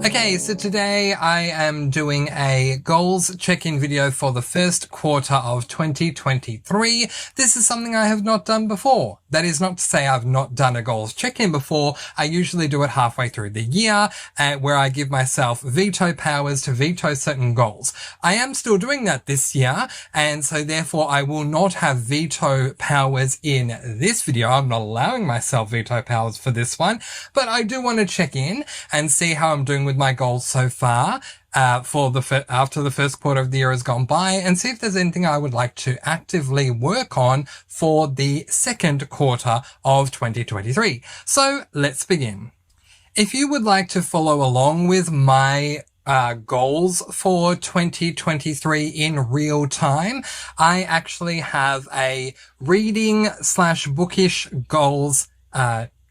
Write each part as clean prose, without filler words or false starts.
Okay, so today I am doing a goals check-in video for the first quarter of 2023. This is something I have not done before. That is not to say I've not done a goals check-in before. I usually do it halfway through the year, where I give myself veto powers to veto certain goals. I am still doing that this year, and so therefore I will not have veto powers in this video. I'm not allowing myself veto powers for this one, but I do want to check in and see how I'm doing with my goals so far after the first quarter of the year has gone by, and see if there's anything I would like to actively work on for the second quarter of 2023. So let's begin. If you would like to follow along with my goals for 2023 in real time, I actually have a reading/bookish goals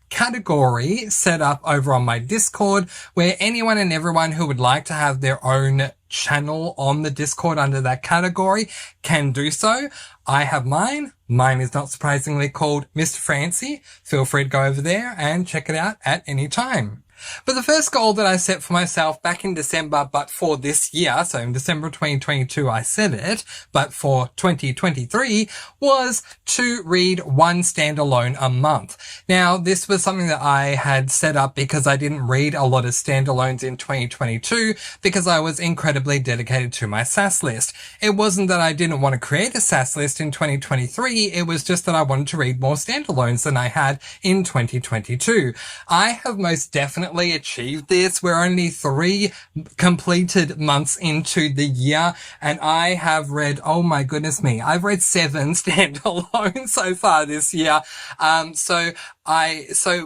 category set up over on my Discord, where anyone and everyone who would like to have their own channel on the Discord under that category can do so. I have mine. Mine is not surprisingly called Mr. Francy. Feel free to go over there and check it out at any time. But the first goal that I set for myself back in December, but for this year, so in December 2022 I set it, but for 2023, was to read one standalone a month. Now, this was something that I had set up because I didn't read a lot of standalones in 2022 because I was incredibly dedicated to my SAS list. It wasn't that I didn't want to create a SAS list in 2023, it was just that I wanted to read more standalones than I had in 2022. I have most definitely achieved this. We're only 3 completed months into the year, and I have read, oh my goodness me, I've read 7 standalones so far this year. So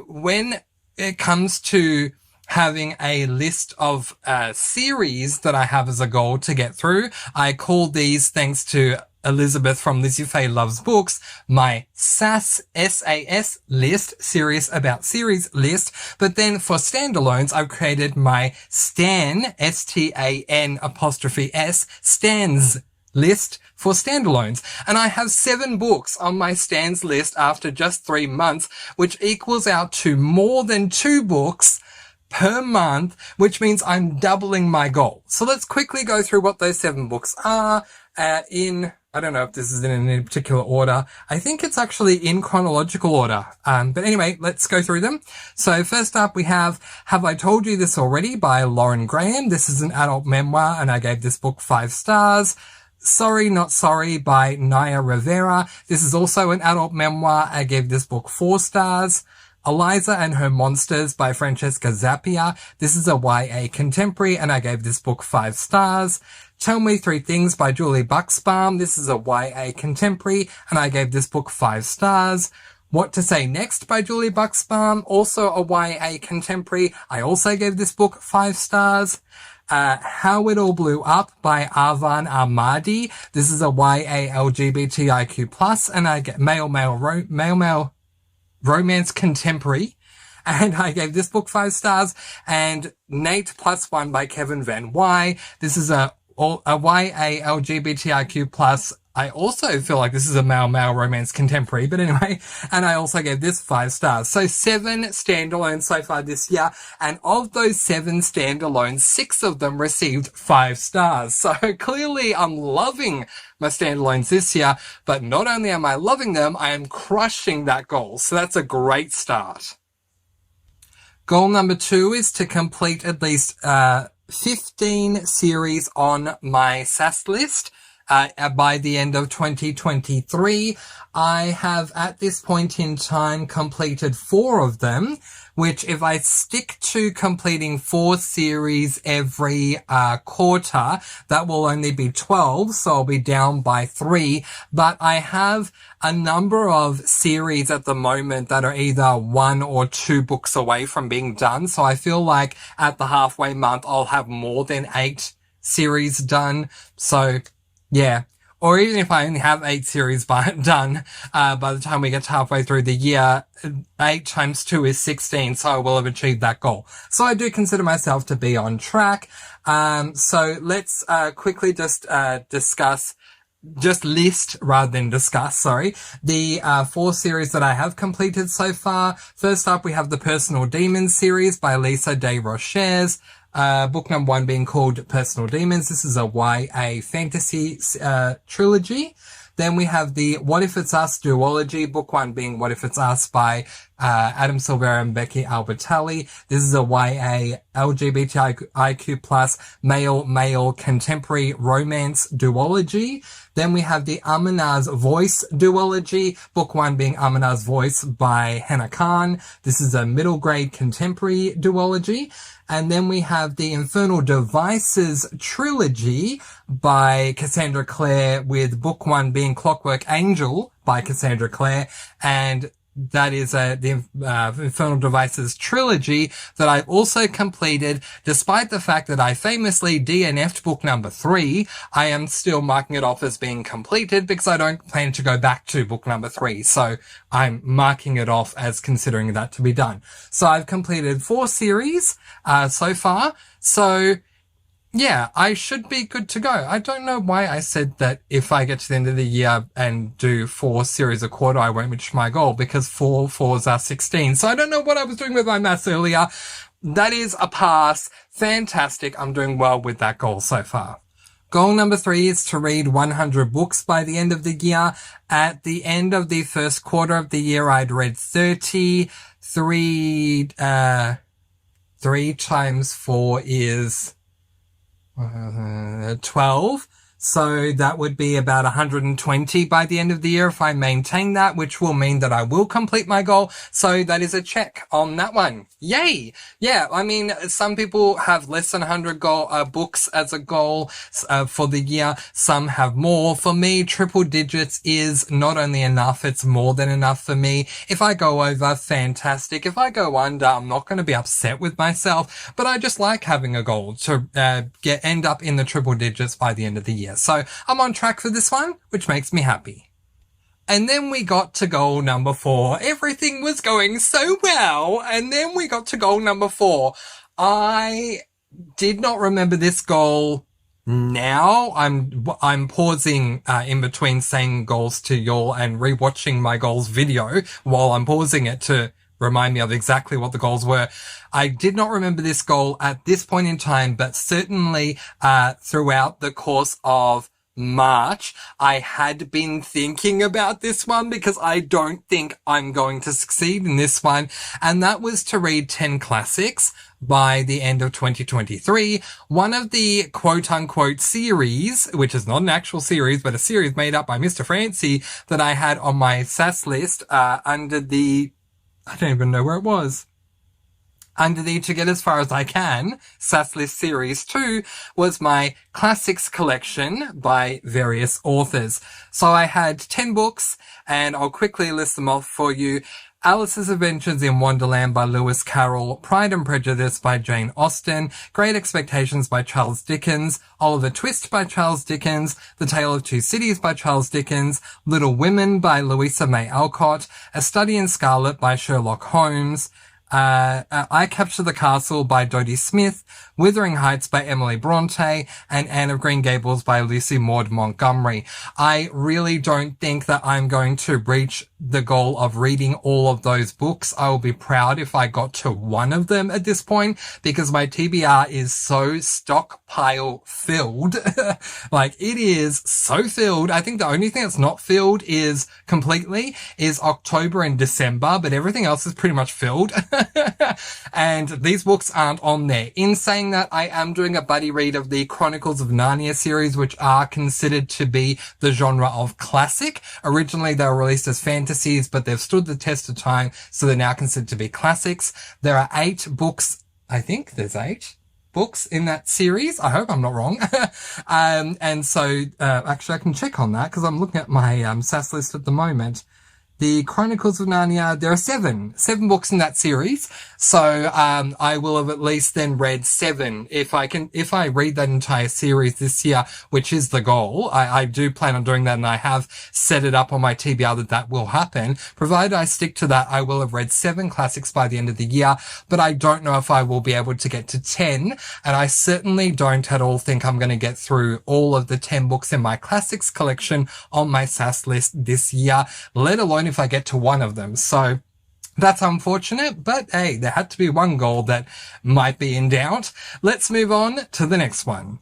when it comes to having a list of series that I have as a goal to get through, I call these, thanks to Elizabeth from Lizzie Faye Loves Books, my SAS, S-A-S list, serious about series list. But then for standalones, I've created my Stan, S-T-A-N apostrophe S, Stans list for standalones. And I have 7 books on my Stans list after just 3 months, which equals out to more than 2 books per month, which means I'm doubling my goal. So let's quickly go through what those 7 books are I don't know if this is in any particular order. I think it's actually in chronological order. But anyway, let's go through them. So first up we have I Told You This Already by Lauren Graham. This is an adult memoir, and I gave this book 5 stars. Sorry Not Sorry by Naya Rivera. This is also an adult memoir. I gave this book 4 stars. Eliza and Her Monsters by Francesca Zappia. This is a YA contemporary, and I gave this book 5 stars. Tell Me 3 Things by Julie Buxbaum. This is a YA contemporary, and I gave this book 5 stars. What to Say Next by Julie Buxbaum, also a YA contemporary. I also gave this book 5 stars. How It All Blew Up by Arvan Ahmadi. This is a YA LGBTIQ+, and I get male romance contemporary, and I gave this book 5 stars. And Nate +1 by Kevin Van Wy. This is a YA LGBTIQ+. I also feel like this is a male romance contemporary, but anyway, and I also gave this 5 stars. So 7 standalones so far this year, and of those 7 standalones, 6 of them received 5 stars. So clearly I'm loving my standalones this year, but not only am I loving them, I am crushing that goal. So that's a great start. Goal number 2 is to complete at least 15 series on my SAS list by the end of 2023. I have at this point in time completed 4 of them, which if I stick to completing 4 series every quarter, that will only be 12, so I'll be down by 3. But I have a number of series at the moment that are either 1 or 2 books away from being done, so I feel like at the halfway month I'll have more than 8 series done. So yeah. Or even if I only have 8 series done, by the time we get to halfway through the year, 8 times 2 is 16, so I will have achieved that goal. So I do consider myself to be on track. So let's quickly just list rather than discuss, sorry, the 4 series that I have completed so far. First up, we have the Personal Demons series by Lisa De Rochers. Book number 1 being called Personal Demons. This is a YA fantasy trilogy. Then we have the What If It's Us duology, book 1 being What If It's Us by Adam Silvera and Becky Albertalli. This is a YA LGBTIQ+ male contemporary romance duology. Then we have the Amina's Voice duology, book 1 being Amina's Voice by Hannah Khan. This is a middle grade contemporary duology. And then we have the Infernal Devices trilogy by Cassandra Clare, with book 1 being Clockwork Angel by Cassandra Clare, and that is the Infernal Devices trilogy that I've also completed. Despite the fact that I famously DNF'd book number 3, I am still marking it off as being completed because I don't plan to go back to book number 3. So I'm marking it off as considering that to be done. So I've completed 4 series so far. So yeah, I should be good to go. I don't know why I said that if I get to the end of the year and do 4 series a quarter, I won't reach my goal, because 4 fours are 16. So I don't know what I was doing with my maths earlier. That is a pass. Fantastic. I'm doing well with that goal so far. Goal number 3 is to read 100 books by the end of the year. At the end of the first quarter of the year, I'd read 30. 3 times 4 is 12. So that would be about 120 by the end of the year if I maintain that, which will mean that I will complete my goal. So that is a check on that one. Yay! Yeah, I mean, some people have less than 100 books as a goal for the year. Some have more. For me, triple digits is not only enough, it's more than enough for me. If I go over, fantastic. If I go under, I'm not going to be upset with myself, but I just like having a goal to end up in the triple digits by the end of the year. So I'm on track for this one, which makes me happy. And then we got to goal number 4. Everything was going so well. And then we got to goal number 4. I did not remember this goal now. I'm pausing in between saying goals to y'all and rewatching my goals video while I'm pausing it to remind me of exactly what the goals were. I did not remember this goal at this point in time, but certainly throughout the course of March, I had been thinking about this one because I don't think I'm going to succeed in this one. And that was to read 10 classics by the end of 2023. One of the quote unquote series, which is not an actual series, but a series made up by Mr. Francy that I had on my SAS list under the, I don't even know where it was. Under the To Get As Far As I Can, SAS List Series 2, was my classics collection by various authors. So I had 10 books, and I'll quickly list them off for you. Alice's Adventures in Wonderland by Lewis Carroll, Pride and Prejudice by Jane Austen, Great Expectations by Charles Dickens, Oliver Twist by Charles Dickens, The Tale of Two Cities by Charles Dickens, Little Women by Louisa May Alcott, A Study in Scarlet by Sherlock Holmes, I Capture the Castle by Dodie Smith, Wuthering Heights by Emily Bronte, and Anne of Green Gables by Lucy Maud Montgomery. I really don't think that I'm going to reach the goal of reading all of those books. I will be proud if I got to one of them at this point, because my TBR is so stockpile filled. Like, it is so filled. I think the only thing that's not filled is October and December, but everything else is pretty much filled. And these books aren't on there. In saying that, I am doing a buddy read of the Chronicles of Narnia series, which are considered to be the genre of classic. Originally, they were released as fantasies, but they've stood the test of time, so they're now considered to be classics. There are 8 books. I think there's 8 books in that series. I hope I'm not wrong. And so, actually I can check on that because I'm looking at my, SAS list at the moment. The Chronicles of Narnia, there are 7 books in that series. So, I will have at least then read 7. If I read that entire series this year, which is the goal, I do plan on doing that, and I have set it up on my TBR that will happen. Provided I stick to that, I will have read 7 classics by the end of the year, but I don't know if I will be able to get to 10. And I certainly don't at all think I'm going to get through all of the 10 books in my classics collection on my SAS list this year, let alone if I get to one of them. So That's unfortunate, but hey, there had to be one goal that might be in doubt. Let's move on to the next one.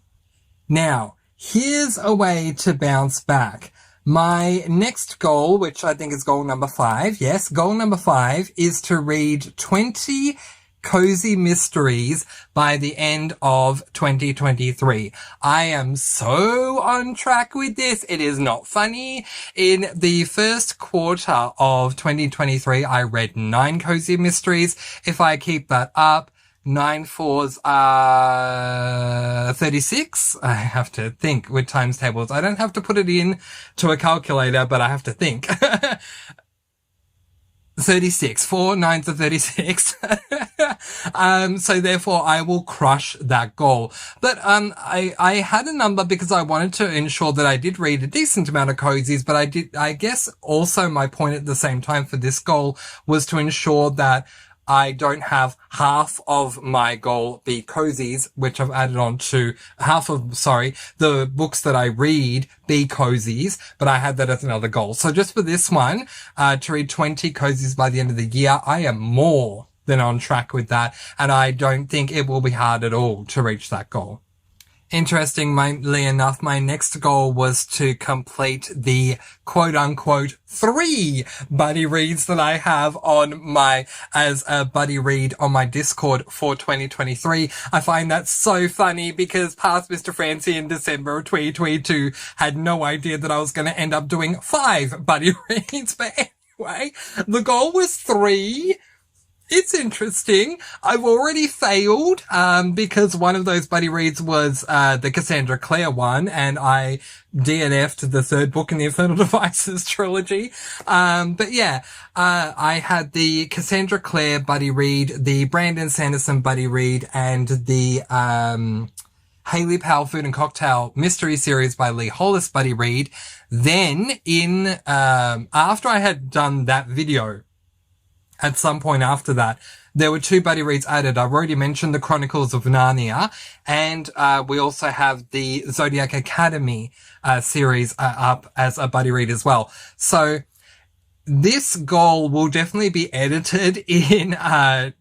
Now, here's a way to bounce back. My next goal, which I think is goal number 5, yes, goal number 5 is to read 20 cozy mysteries by the end of 2023. I am so on track with this. It is not funny. In the first quarter of 2023, I read 9 cozy mysteries. If I keep that up, 9 fours are 36. I have to think with times tables. I don't have to put it in to a calculator, but I have to think. 36. 4 9s are 36. So therefore I will crush that goal. But, I had a number because I wanted to ensure that I did read a decent amount of cozies, but I guess also my point at the same time for this goal was to ensure that I don't have half of my goal be cozies, which I've added on to the books that I read be cozies, but I had that as another goal. So just for this one, to read 20 cozies by the end of the year, I am more than on track with that. And I don't think it will be hard at all to reach that goal. Interestingly enough, my next goal was to complete the quote-unquote 3 buddy reads that I have as a buddy read on my Discord for 2023. I find that so funny because past Mr. Francy in December of 2022 had no idea that I was going to end up doing 5 buddy reads. But anyway, the goal was 3. It's interesting. I've already failed, because one of those buddy reads was, the Cassandra Clare one, and I DNF'd the 3rd book in the Infernal Devices trilogy. But yeah, I had the Cassandra Clare buddy read, the Brandon Sanderson buddy read, and the, Hayley Powell Food and Cocktail Mystery Series by Lee Hollis buddy read. Then after I had done that video, at some point after that, there were 2 buddy reads added. I've already mentioned the Chronicles of Narnia, and we also have the Zodiac Academy series up as a buddy read as well. So this goal will definitely be edited in the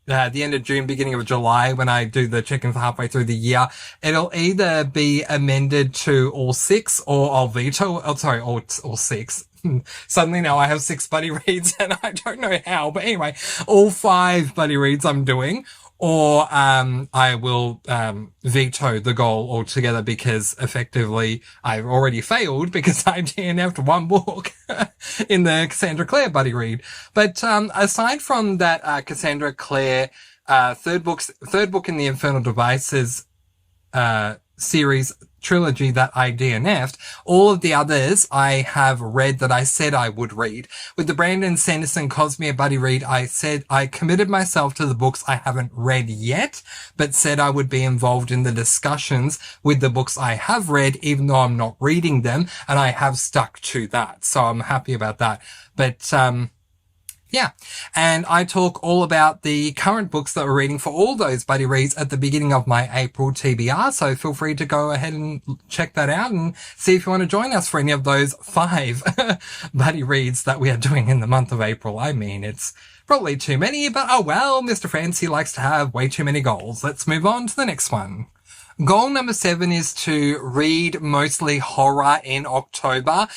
end of June, beginning of July, when I do the check-in for halfway through the year. It'll either be amended to all 6, or I'll veto, all 6. Suddenly now I have 6 buddy reads and I don't know how, but anyway, all 5 buddy reads I'm doing, or I will veto the goal altogether because effectively I've already failed because I DNF'd 1 book in the Cassandra Clare buddy read. But aside from that Cassandra Clare third book in the Infernal Devices series trilogy that I DNF'd, all of the others I have read that I said I would read. With the Brandon Sanderson Cosmere buddy read, I said I committed myself to the books I haven't read yet, but said I would be involved in the discussions with the books I have read, even though I'm not reading them, and I have stuck to that. So I'm happy about that. But, yeah. And I talk all about the current books that we're reading for all those buddy reads at the beginning of my April TBR. So feel free to go ahead and check that out and see if you want to join us for any of those 5 buddy reads that we are doing in the month of April. I mean, it's probably too many, but oh well, Mr. Francy likes to have way too many goals. Let's move on to the next one. Goal number 7 is to read mostly horror in October.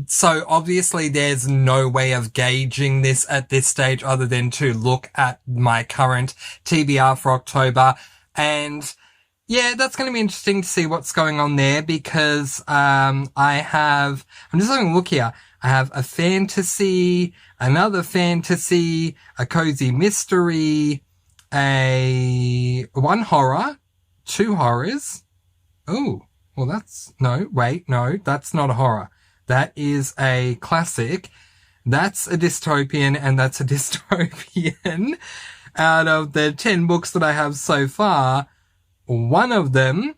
So obviously there's no way of gauging this at this stage other than to look at my current TBR for October. And yeah, that's going to be interesting to see what's going on there because, I'm just having a look here. I have a fantasy, another fantasy, a cozy mystery, one horror, 2 horrors. Oh, well that's not a horror. That is a classic. That's a dystopian and that's a dystopian. Out of the 10 books that I have so far, one of them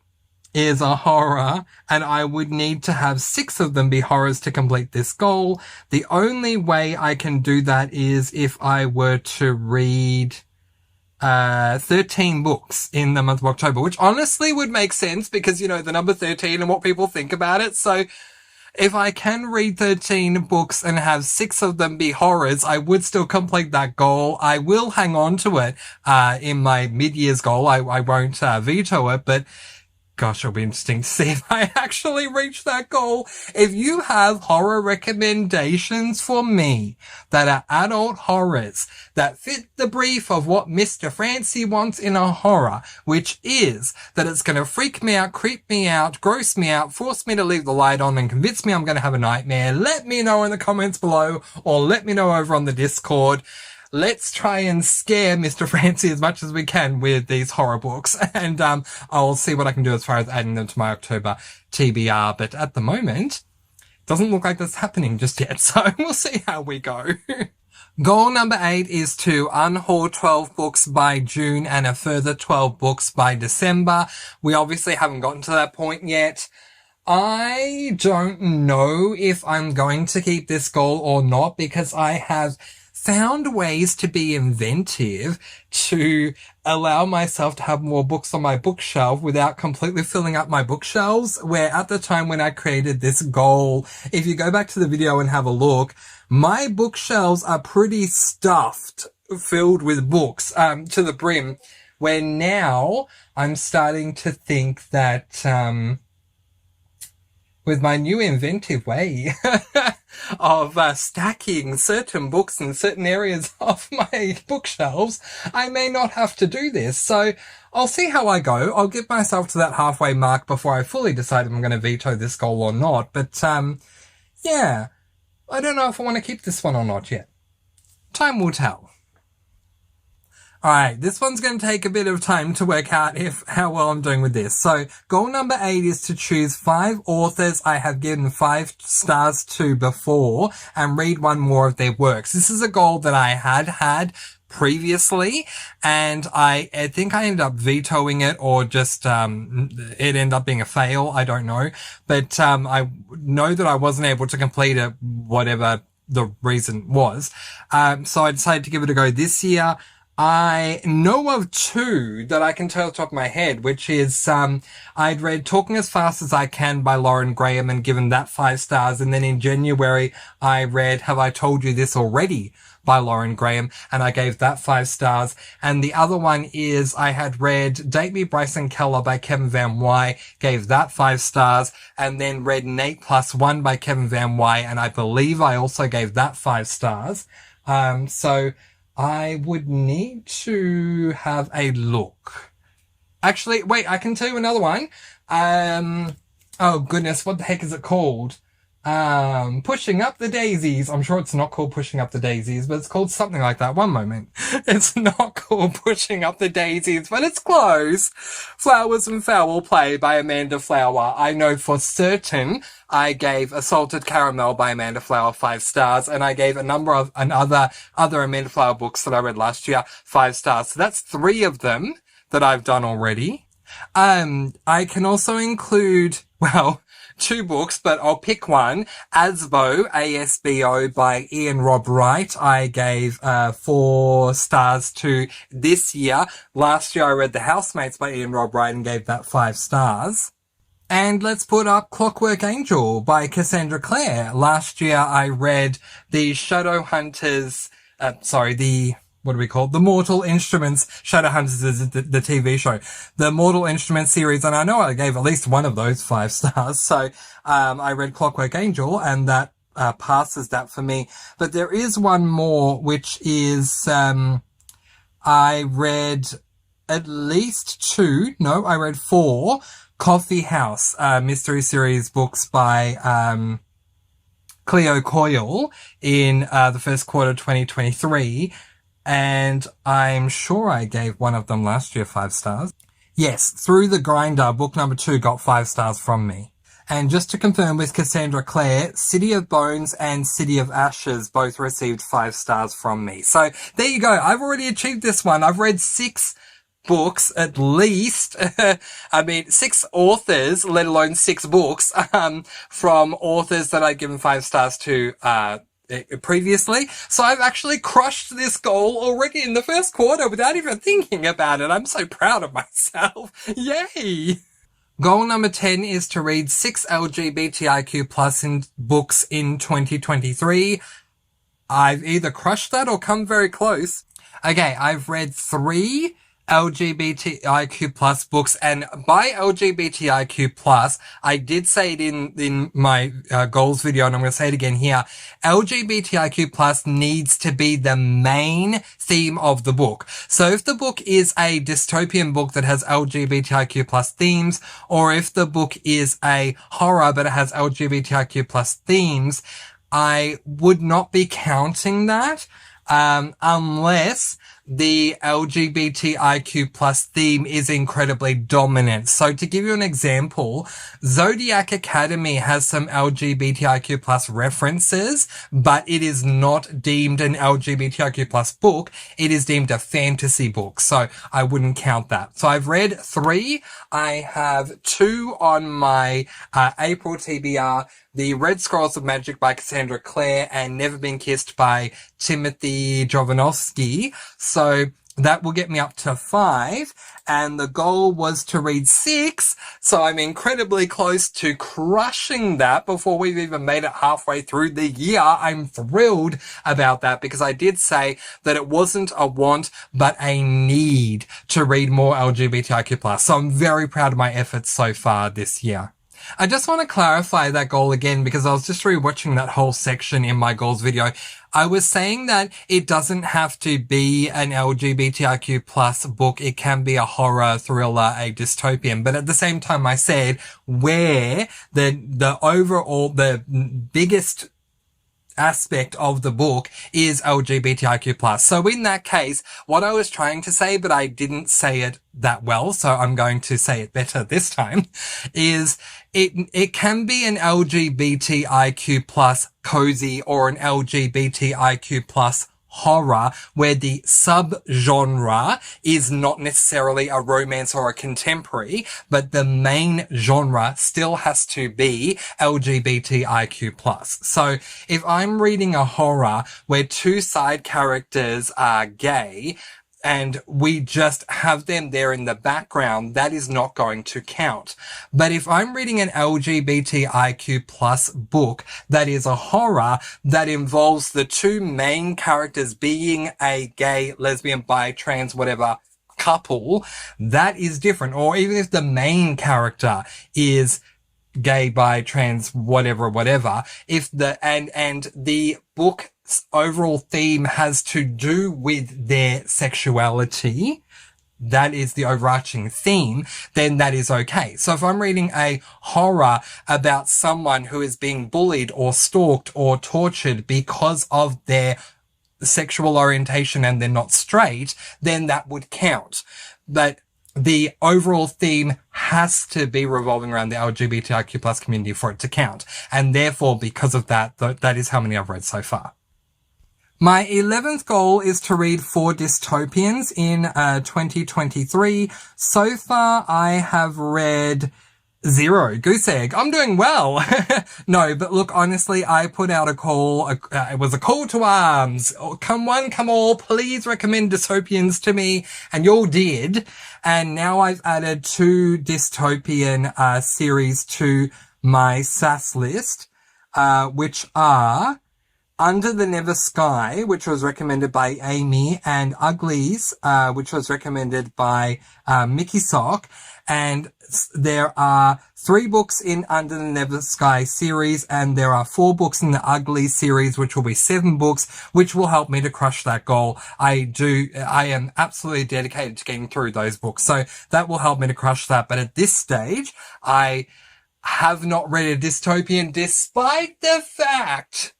is a horror and I would need to have 6 of them be horrors to complete this goal. The only way I can do that is if I were to read 13 books in the month of October, which honestly would make sense because, you know, the number 13 and what people think about it. So if I can read 13 books and have 6 of them be horrors, I would still complete that goal. I will hang on to it in my mid-year's goal. I won't veto it, but gosh, it'll be interesting to see if I actually reach that goal. If you have horror recommendations for me that are adult horrors that fit the brief of what Mr. Francy wants in a horror, which is that it's going to freak me out, creep me out, gross me out, force me to leave the light on and convince me I'm going to have a nightmare, let me know in the comments below or let me know over on the Discord. Let's try and scare Mr. Francy as much as we can with these horror books. And I'll see what I can do as far as adding them to my October TBR. But at the moment, doesn't look like that's happening just yet. So we'll see how we go. Goal number 8 is to unhaul 12 books by June and a further 12 books by December. We obviously haven't gotten to that point yet. I don't know if I'm going to keep this goal or not because I have found ways to be inventive to allow myself to have more books on my bookshelf without completely filling up my bookshelves, where at the time when I created this goal, if you go back to the video and have a look, my bookshelves are pretty stuffed, filled with books, to the brim, where now I'm starting to think that, with my new inventive way of stacking certain books in certain areas of my bookshelves, I may not have to do this. So I'll see how I go. I'll give myself to that halfway mark before I fully decide if I'm going to veto this goal or not. But yeah, I don't know if I want to keep this one or not yet. Time will tell. Alright, this one's going to take a bit of time to work out how well I'm doing with this. So, goal number 8 is to choose 5 authors I have given 5 stars to before and read one more of their works. This is a goal that I had previously, and I think I ended up vetoing it or just it ended up being a fail. I don't know. But I know that I wasn't able to complete it, whatever the reason was. So I decided to give it a go this year. I know of 2 that I can tell off the top of my head, which is, I'd read Talking as Fast as I Can by Lauren Graham and given that 5 stars. And then in January, I read Have I Told You This Already by Lauren Graham, and I gave that 5 stars. And the other one is I had read Date Me Bryson Keller by Kevin Van Wy, gave that 5 stars, and then read Nate Plus One by Kevin Van Wy, and I believe I also gave that 5 stars. So I would need to have a look. Actually, wait, I can tell you another one. Oh goodness, what the heck is it called? Pushing Up the Daisies. I'm sure it's not called Pushing Up the Daisies, but it's called something like that. One moment. It's not called Pushing Up the Daisies, but it's close. Flowers and Foul Play by Amanda Flower. I know for certain I gave Assaulted Caramel by Amanda Flower 5 stars, and I gave a number of other Amanda Flower books that I read last year 5 stars. So that's 3 of them that I've done already. I can also include, well, 2 books, but I'll pick one. Asbo, A-S-B-O by Ian Rob Wright. I gave 4 stars to this year. Last year I read The Housemates by Ian Rob Wright and gave that 5 stars. And let's put up Clockwork Angel by Cassandra Clare. Last year I read the Shadowhunters, what do we call it? The Mortal Instruments. Shadowhunters is the TV show. The Mortal Instruments series, and I know I gave at least one of those 5 stars. So, I read Clockwork Angel, and that, passes that for me. But there is one more, which is, I read at least 2, no, I read 4 Coffee House, mystery series books by, Cleo Coyle in, the first quarter of 2023. And I'm sure I gave one of them last year 5 stars. Yes, Through the Grinder, book number 2 got 5 stars from me. And just to confirm with Cassandra Clare, City of Bones and City of Ashes both received 5 stars from me. So there you go. I've already achieved this one. I've read 6 books at least. 6 authors, let alone 6 books, from authors that I'd given 5 stars to, previously. So I've actually crushed this goal already in the first quarter without even thinking about it. I'm so proud of myself. Yay! Goal number 10 is to read 6 LGBTIQ plus books in 2023. I've either crushed that or come very close. Okay, I've read 3 LGBTIQ plus books, and by LGBTIQ plus, I did say it in my goals video, and I'm going to say it again here. LGBTIQ plus needs to be the main theme of the book. So if the book is a dystopian book that has LGBTIQ plus themes, or if the book is a horror but it has LGBTIQ plus themes, I would not be counting that, unless the LGBTIQ plus theme is incredibly dominant. So to give you an example, Zodiac Academy has some LGBTIQ plus references, but it is not deemed an LGBTIQ plus book. It is deemed a fantasy book. So I wouldn't count that. So I've read 3. I have 2 on my April TBR. The Red Scrolls of Magic by Cassandra Clare and Never Been Kissed by Timothy Jovanovski. So that will get me up to 5. And the goal was to read 6. So I'm incredibly close to crushing that before we've even made it halfway through the year. I'm thrilled about that because I did say that it wasn't a want, but a need to read more LGBTIQ+. So I'm very proud of my efforts so far this year. I just want to clarify that goal again because I was just rewatching that whole section in my goals video. I was saying that it doesn't have to be an LGBTIQ plus book. It can be a horror, thriller, a dystopian. But at the same time, I said where the biggest aspect of the book is LGBTIQ+. So in that case, what I was trying to say, but I didn't say it that well, so I'm going to say it better this time, is it can be an LGBTIQ+ cozy or an LGBTIQ+ horror where the subgenre is not necessarily a romance or a contemporary, but the main genre still has to be LGBTIQ+. So if I'm reading a horror where 2 side characters are gay, and we just have them there in the background, that is not going to count. But if I'm reading an LGBTIQ plus book that is a horror that involves the 2 main characters being a gay, lesbian, bi, trans, whatever couple, that is different. Or even if the main character is gay, bi, trans, whatever, if and the book overall theme has to do with their sexuality, that is the overarching theme, then that is okay. So if I'm reading a horror about someone who is being bullied or stalked or tortured because of their sexual orientation and they're not straight, then that would count. But the overall theme has to be revolving around the LGBTIQ plus community for it to count. And therefore, because of that, that is how many I've read so far. My 11th goal is to read 4 dystopians in 2023. So far, I have read 0. Goose egg. I'm doing well. No, but look, honestly, I put out a call. It was a call to arms. Come one, come all. Please recommend dystopians to me. And you all did. And now I've added 2 dystopian series to my SAS list, which are Under the Never Sky, which was recommended by Amy, and Uglies, which was recommended by Mickey Sock. And there are 3 books in Under the Never Sky series, and there are 4 books in the Uglies series, which will be 7 books, which will help me to crush that goal. I am absolutely dedicated to getting through those books, so that will help me to crush that. But at this stage, I have not read a dystopian, despite the fact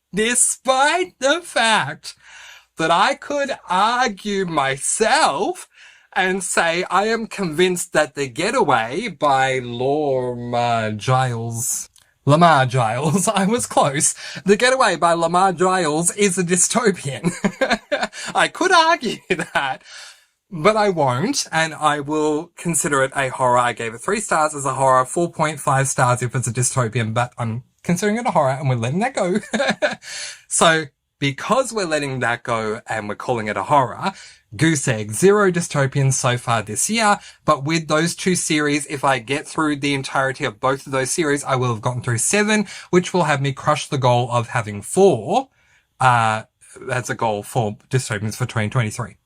that I could argue myself and say I am convinced that The Getaway by Lamar Giles, I was close. The Getaway by Lamar Giles is a dystopian. I could argue that, but I won't, and I will consider it a horror. I gave it 3 stars as a horror, 4.5 stars if it's a dystopian, but I'm considering it a horror and we're letting that go. So because we're letting that go and we're calling it a horror, Goose Egg. 0 dystopians so far this year, but with those 2 series, if I get through the entirety of both of those series, I will have gotten through 7, which will have me crush the goal of having 4 as a goal for dystopians for 2023.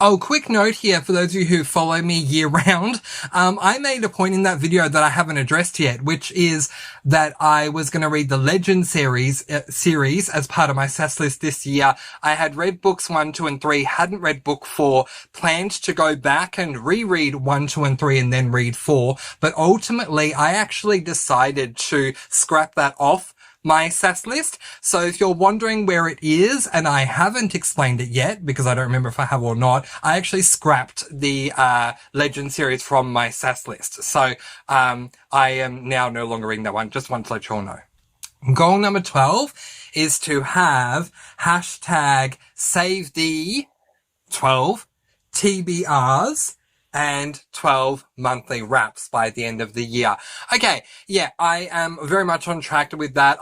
Oh, quick note here for those of you who follow me year round. I made a point in that video that I haven't addressed yet, which is that I was going to read the Legend series as part of my SAS list this year. I had read books 1, 2, and 3, hadn't read book 4, planned to go back and reread 1, 2, and 3 and then read 4. But ultimately, I actually decided to scrap that off my SAS list. So if you're wondering where it is, and I haven't explained it yet because I don't remember if I have or not, I actually scrapped the Legend series from my SAS list. So I am now no longer reading that one. Just wanted to let you all know. Goal number 12 is to have hashtag save the 12 TBRs and 12 monthly wraps by the end of the year. Okay, yeah, I am very much on track with that.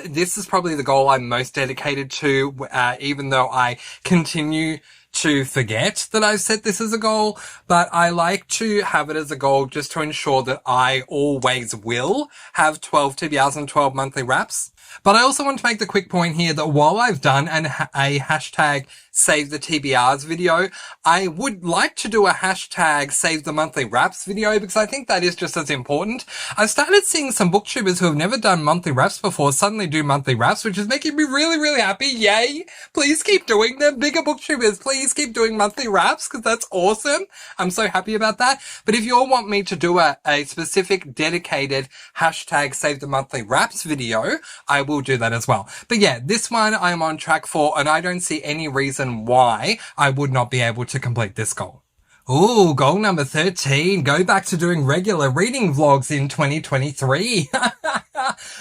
This is probably the goal I'm most dedicated to, even though I continue to forget that I've set this as a goal, but I like to have it as a goal just to ensure that I always will have 12 TBRs and 12 monthly wraps. But I also want to make the quick point here that while I've done a hashtag save the TBRs video, I would like to do a hashtag save the monthly wraps video because I think that is just as important. I've started seeing some booktubers who have never done monthly wraps before suddenly do monthly wraps, which is making me really, really happy. Yay! Please keep doing them. Bigger booktubers, please keep doing monthly wraps because that's awesome. I'm so happy about that. But if you all want me to do a specific dedicated hashtag save the monthly wraps video, I will do that as well. But yeah, this one I'm on track for, and I don't see any reason why I would not be able to complete this goal. Ooh, goal number 13. Go back to doing regular reading vlogs in 2023.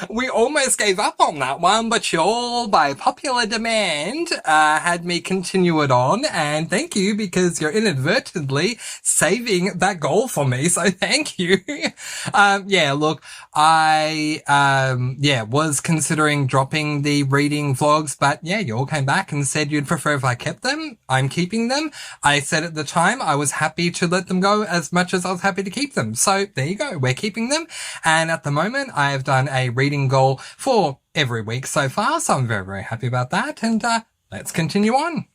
We almost gave up on that one, but y'all, by popular demand, had me continue it on. And thank you, because you're inadvertently saving that goal for me. So thank you. Yeah, look, I was considering dropping the reading vlogs, but yeah, you all came back and said you'd prefer if I kept them. I'm keeping them. I said at the time I was happy to let them go as much as I was happy to keep them. So there you go. We're keeping them. And at the moment, I have done a reading goal for every week so far. So I'm very, very happy about that. And let's continue on.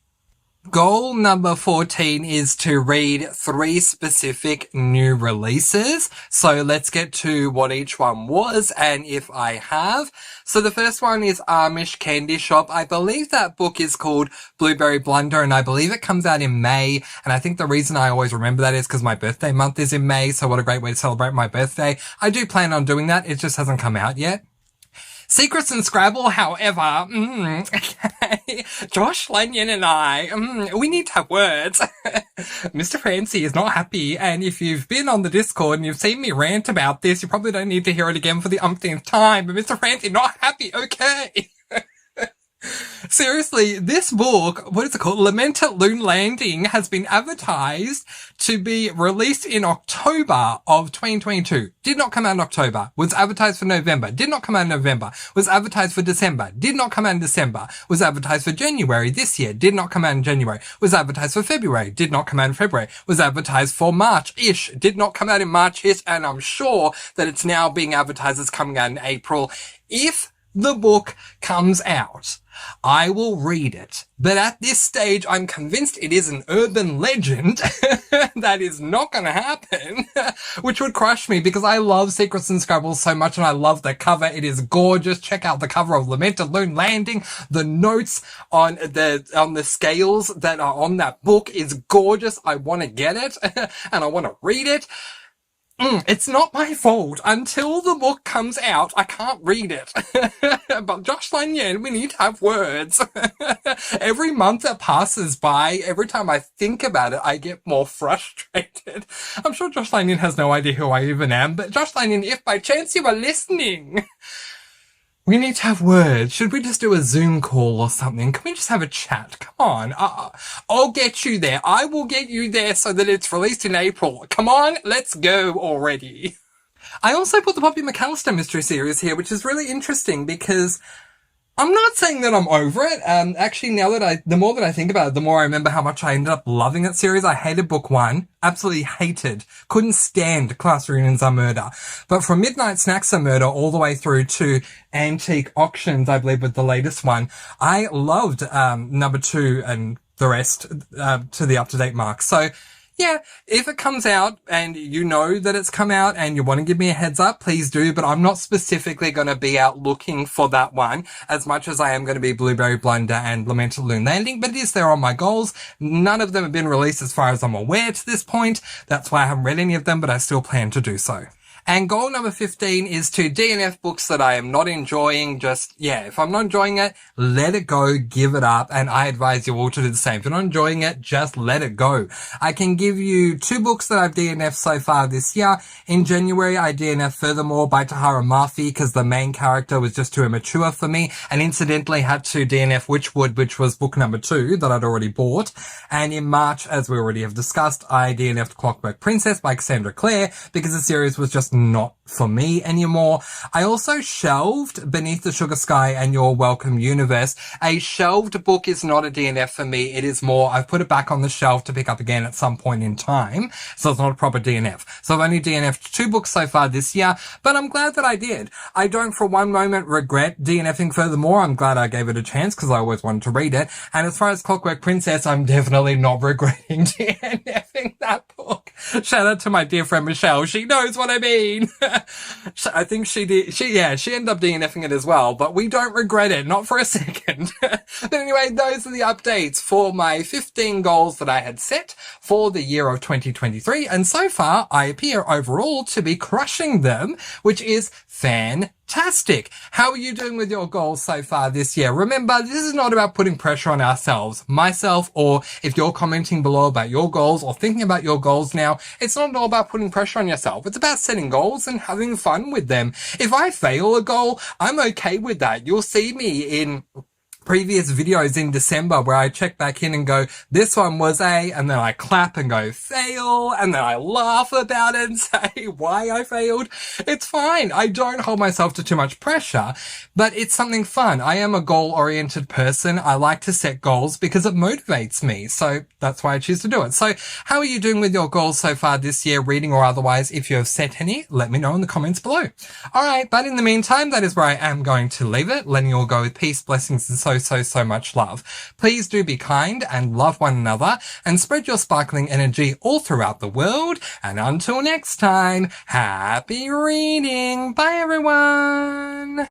Goal number 14 is to read 3 specific new releases. So let's get to what each one was and if I have. So the first one is Amish Candy Shop. I believe that book is called Blueberry Blunder, and I believe it comes out in May. And I think the reason I always remember that is because my birthday month is in May. So what a great way to celebrate my birthday. I do plan on doing that. It just hasn't come out yet. Secrets and Scrabble, however, okay. Josh Lanyon and I, we need to have words. Mr. Francy is not happy, and if you've been on the Discord and you've seen me rant about this, you probably don't need to hear it again for the umpteenth time, but Mr. Francy not happy, okay. Seriously, this book, what is it called? Lament at Loon Landing has been advertised to be released in October of 2022. Did not come out in October. Was advertised for November. Did not come out in November. Was advertised for December. Did not come out in December. Was advertised for January this year. Did not come out in January. Was advertised for February. Did not come out in February. Was advertised for March-ish. Did not come out in March-ish. And I'm sure that it's now being advertised as coming out in April. If the book comes out, I will read it. But at this stage, I'm convinced it is an urban legend that is not going to happen, which would crush me because I love Secrets and Scrabble so much and I love the cover. It is gorgeous. Check out the cover of Lament at Loon Landing. The notes on the scales that are on that book is gorgeous. I want to get it and I want to read it. It's not my fault. Until the book comes out, I can't read it. But Josh Lanyon, we need to have words. Every month that passes by, every time I think about it, I get more frustrated. I'm sure Josh Lanyon has no idea who I even am, but Josh Lanyon, if by chance you are listening, we need to have words. Should we just do a Zoom call or something? Can we just have a chat? Come on. I'll get you there. I will get you there so that it's released in April. Come on, let's go already. I also put the Poppy McAllister mystery series here, which is really interesting because I'm not saying that I'm over it. Actually, the more that I think about it, the more I remember how much I ended up loving that series. I hated book one. Absolutely hated. Couldn't stand Class Reunions Are Murder. But from Midnight Snacks Are Murder all the way through to Antique Auctions, I believe with the latest one, I loved, number 2 and the rest, to the up-to-date mark. So, yeah, if it comes out and you know that it's come out and you want to give me a heads up, please do. But I'm not specifically going to be out looking for that one as much as I am going to be Blueberry Blunder and Lamented Loon Landing. But it is there on my goals. None of them have been released as far as I'm aware to this point. That's why I haven't read any of them, but I still plan to do so. And goal number 15 is to DNF books that I am not enjoying. Just, yeah, if I'm not enjoying it, let it go, give it up. And I advise you all to do the same. If you're not enjoying it, just let it go. I can give you 2 books that I've DNF'd so far this year. In January, I DNF'd Furthermore by Tahara Murphy because the main character was just too immature for me. And incidentally had to DNF Witchwood, which was book number 2 that I'd already bought. And in March, as we already have discussed, I DNF'd Clockwork Princess by Cassandra Clare because the series was just not for me anymore. I also shelved Beneath the Sugar Sky and Your Welcome Universe. A shelved book is not a DNF for me. It is more, I've put it back on the shelf to pick up again at some point in time. So it's not a proper DNF. So I've only DNF'd 2 books so far this year, but I'm glad that I did. I don't for one moment regret DNFing Furthermore. I'm glad I gave it a chance because I always wanted to read it. And as far as Clockwork Princess, I'm definitely not regretting DNFing that book. Shout out to my dear friend Michelle. She knows what I mean. I think she did. She ended up DNFing it as well, but we don't regret it. Not for a second. But anyway, those are the updates for my 15 goals that I had set for the year of 2023. And so far, I appear overall to be crushing them, which is fantastic. How are you doing with your goals so far this year? Remember, this is not about putting pressure on ourselves, myself, or if you're commenting below about your goals or thinking about your goals now, it's not all about putting pressure on yourself. It's about setting goals and having fun with them. If I fail a goal, I'm okay with that. You'll see me in previous videos in December where I check back in and go, this one was A, and then I clap and go, fail, and then I laugh about it and say why I failed. It's fine. I don't hold myself to too much pressure, but it's something fun. I am a goal-oriented person. I like to set goals because it motivates me. So that's why I choose to do it. So how are you doing with your goals so far this year, reading or otherwise? If you have set any, let me know in the comments below. All right. But in the meantime, that is where I am going to leave it, letting you all go with peace, blessings, and so much love. Please do be kind and love one another and spread your sparkling energy all throughout the world. And until next time, happy reading. Bye everyone.